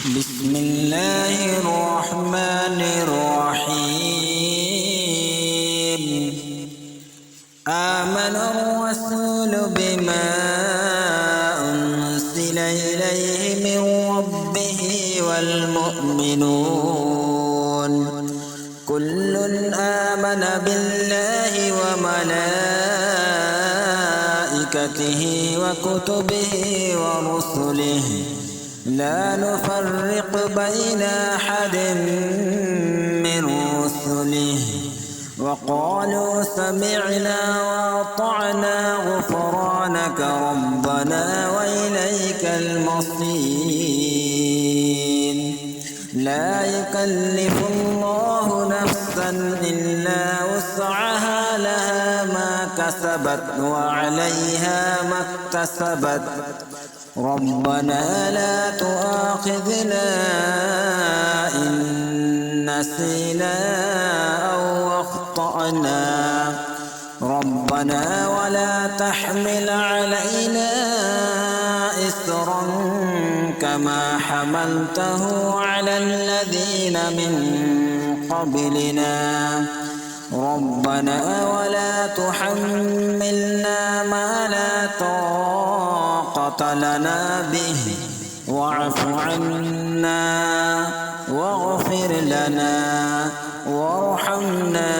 بسم الله الرحمن الرحيم. آمن الرسول بما أنزل إليه من ربه والمؤمنون كل آمن بالله وملائكته وكتبه ورسله لا نفرق بين أحد من رسله وقالوا سمعنا وأطعنا غفرانك ربنا وإليك المصير. لا يكلف الله نفسا إلا وسعها لها ما كسبت وعليها ما اكتسبت ربنا لا تؤاخذنا إن نسينا أو أخطأنا ربنا ولا تحمل علينا إصرا كما حملته على الذين من قبلنا ربنا ولا تحملنا ما لا طاقة لنا به واعف عنا واغفر لنا وارحمنا